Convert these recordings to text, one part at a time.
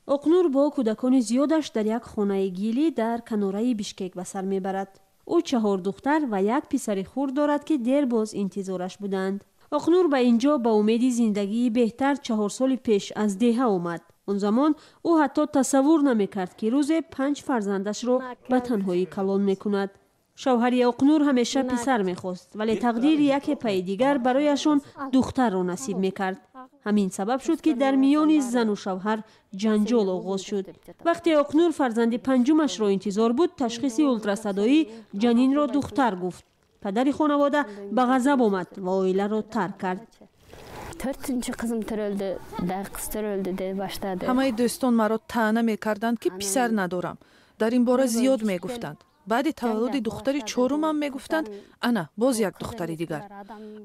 اقنور با کودکان زیادش در یک خانه گیلی در کناره بیشکک به سر میبرد. او 4 دختر و 1 پسر خرد دارد که دیر باز انتظارش بودند. اقنور به اینجا با امید زندگی بهتر 4 سال پیش از دهه آمد. اون زمان او حتی تصور نمیکرد که روز 5 فرزندش را به تنهایی کلان میکند. شوهر اقنور همیشه پسر میخواست ولی تقدیر یک پی دیگر برایشان دختر را نصیب میکرد. همین سبب شد که در میان زن و شوهر جنجال آغاز شد. وقتی اقنور فرزند پنجمش را انتظار بود، تشخیص اولتراسادایی جنین را دختر گفت. پدر خانواده به غضب آمد و عائله را ترک کرد. همه دوستان مرا طعنه میکردند که پسر ندارم. در این باره زیاد میگفتند. بعد تولد دختری 4م میگفتند انا باز یک دختری دیگر.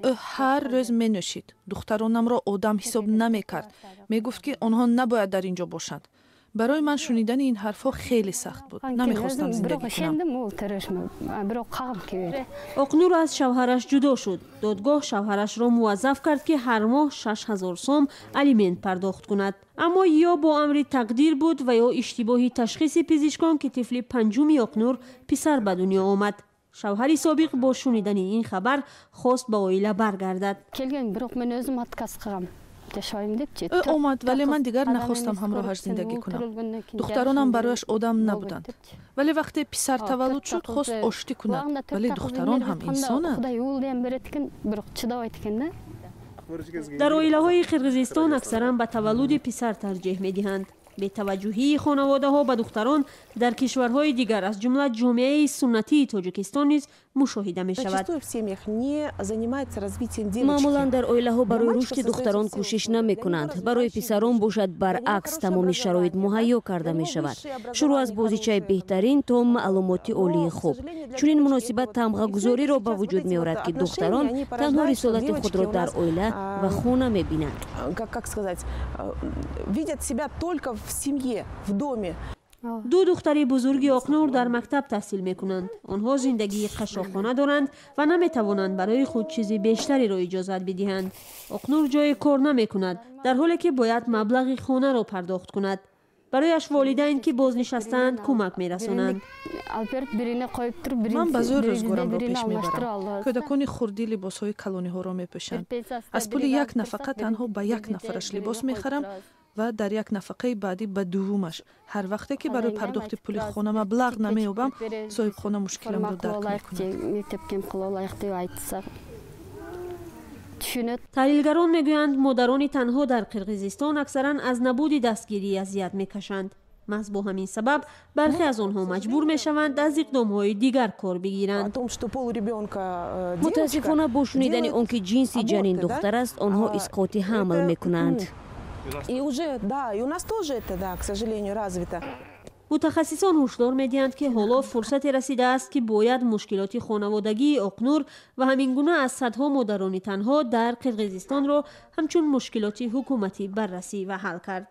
او هر روز مینوشید. دخترانم را آدم حساب نمیکرد. میگفت که آنها نباید در اینجا باشند. برای من شنیدن این حرفها خیلی سخت بود. نمیخواستم زندگی کنم. اقنور از شوهرش جدا شد. دادگاه شوهرش را موظف کرد که هر ماه 6000 سوم الیمنت پرداخت کند. اما یا با امر تقدیر بود و یا اشتباهی تشخیص پزشکان که طفل پنجم اقنور پسر به دنیا آمد. شوهر سابق با شنیدن این خبر خواست به عائله برگردد. او آمد ولی من دیگر نخواستم همراهش زندگی کنم. دخترانم برایش آدم نبودند. ولی وقتی پسر تولد شد خواست آشتی کند. ولی دختران هم انسانند. در عائله های قرقیزستان اکثرا به تولد پسر ترجیح می دهند. به توجهی خانواده ها به دختران در کشورهای دیگر از جمله جامعه سنتی تاجیکستان نیز مشاهده می شود. معمولا در عائله ها برای رشد دختران کوشش نمی کنند. برای پسران باشد برعکس تمام شرایط مهیا کرده می شود. شروع از بازیچه بهترین تا معلومات عالی خوب. چنین مناسبت تمغه‌گذاری را به وجود می آورد که دختران تنها رسالت خود را در عائله و خانه می بینند. دو دختر بزرگ اقنور در مکتب تحصیل می کنند. آنها زندگی قشاقخانه دارند و نمی توانند برای خود چیزی بیشتری را اجازت بدهند. اقنور جای کار نمی کند در حالی که باید مبلغ خانه را پرداخت کند. برایش والدین که بازنشستند کمک می رسانند. من به زور روزگارم را پیش می برم. کودکان خردی لباس های کلانی ها را می پوشند. از پول یک نفقه تنها به یک نفرش لباس می خرم و در یک نفقه بعدی به دومش. هر وقتی که برای پرداخت پول خانه مبلغ نمی یابم، صاحب خانه مشکلم را درک می کند. تحلیلگران میگویند مادران تنها در قرقیزستان اکثرا از نبود دستگیری اذیت میکشند. محض با همین سبب برخی از آنها مجبور میشوند از اقدامهای دیگر کار بگیرند. متاسفانه با شنیدن آنکه جنسی جنین دختر است آنها اسقاط حمل میکنند. متخصصان هشدار می‌دهند که حالا فرصتی رسیده است که باید مشکلات خانوادگی اقنور و همین گونه از صدها مادران تنها در قرقیزستان را همچون مشکلات حکومتی بررسی و حل کرد.